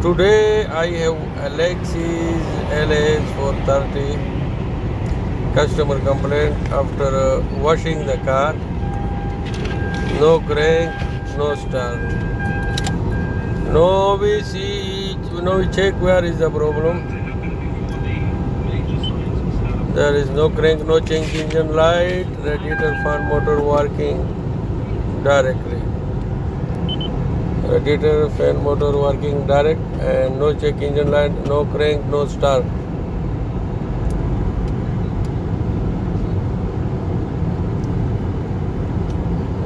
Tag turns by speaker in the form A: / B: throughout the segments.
A: Today I have a Lexus Ls430 customer complaint after washing the car. No crank, no start. Now we check where is the problem. There is no crank, no change engine light, radiator fan motor working directly. Radiator fan motor working direct and no check engine light, no crank, no start.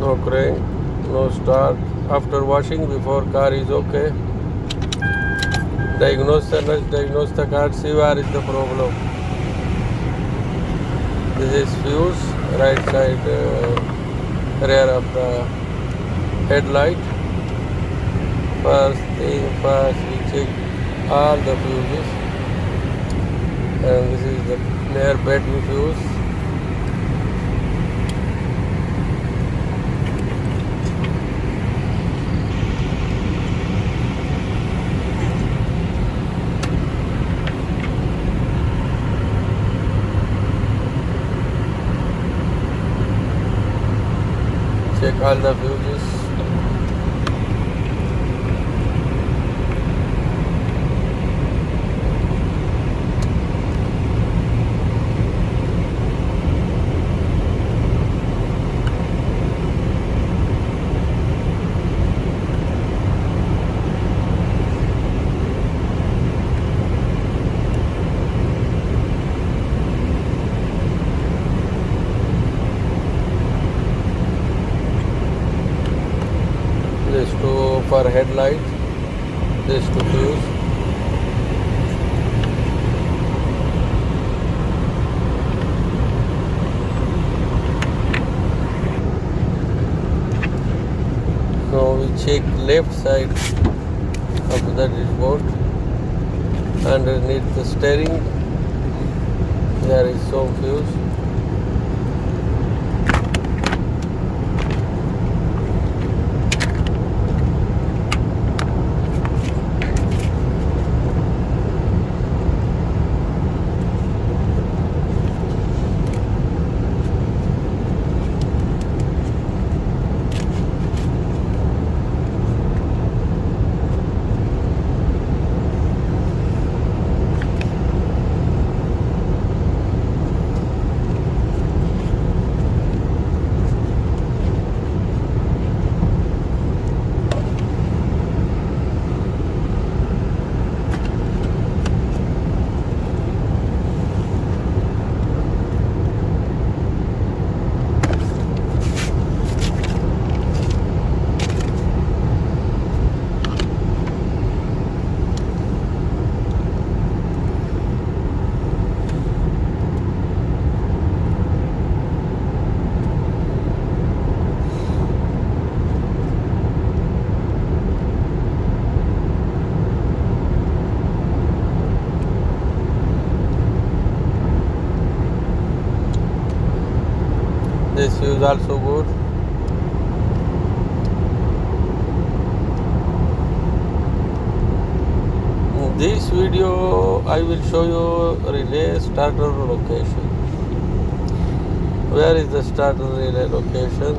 A: No crank, no start. After washing, before car is okay. Diagnose the car, see where is the problem. This is fuse, right side rear of the headlight. First we check all the fuses, and this is the rear battery fuse. Check all the fuses. This two for headlight, this two fuse. Now we check left side of the dashboard. Underneath the steering there is some fuse. This fuse also good. In this video I will show you relay starter location. Where is the starter relay location?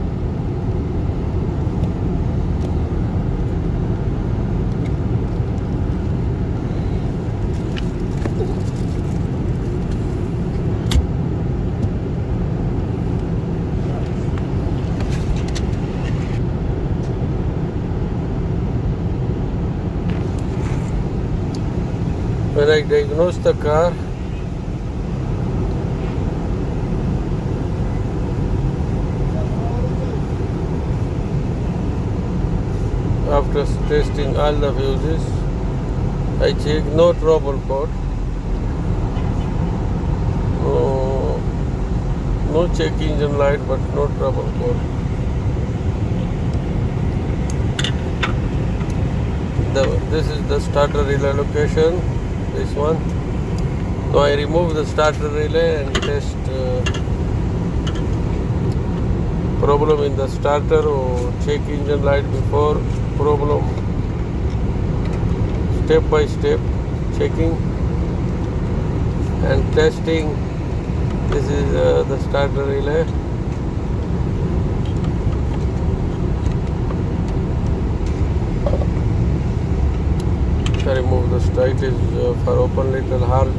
A: When I diagnose the car, after testing all the fuses, I check no trouble code, no check engine light, but no trouble code. This is the starter relay location. This one. Now I remove the starter relay and test problem in the starter or check engine light before problem step by step checking and testing. This is the starter relay. I remove the straight is for open little hole.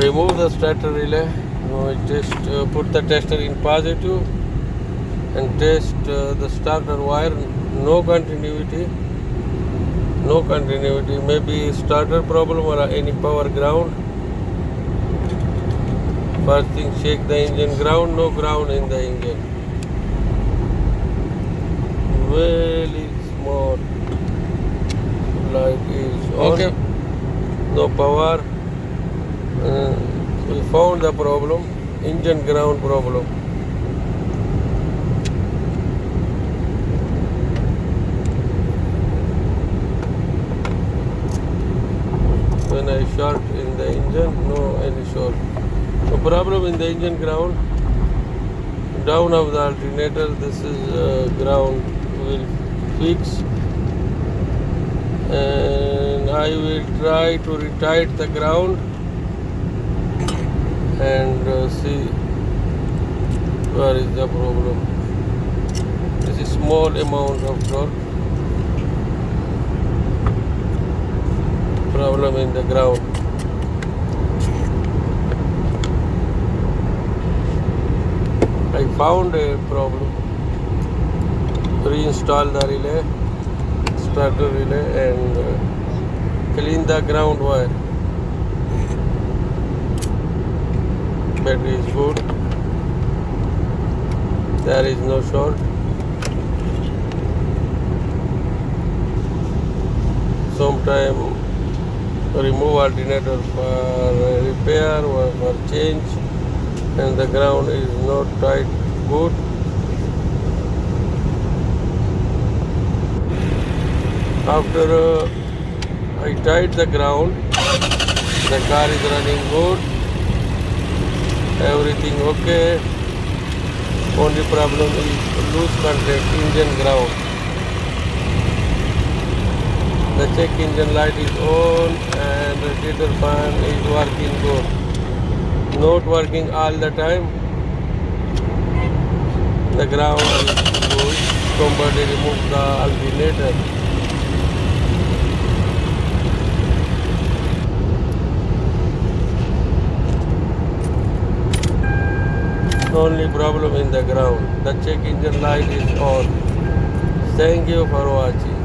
A: Remove the starter relay. Just put the tester in positive and test the starter wire. No continuity. Maybe starter problem or any power ground. First thing, shake the engine ground. No ground in the engine. Very small. Light is on. Okay. No power. We found the problem, engine ground problem. When I short in the engine, no any short. No problem in the engine ground. Down of the alternator, this is ground will fix. And I will try to retight the ground and see where is the problem. This is small amount of torque. Problem in the ground. I found a problem. Reinstall the relay, starter relay, and clean the ground wire. Battery is good. There is no short. Sometime remove alternator for repair or for change, and the ground is not tight good. After I tied the ground, the car is running good. Everything okay. Only problem is loose contact, engine ground. The check engine light is on and radiator fan is working good. Not working all the time. The ground is good. Somebody remove the alternator. Only problem in the ground. The check engine light is on. Thank you for watching.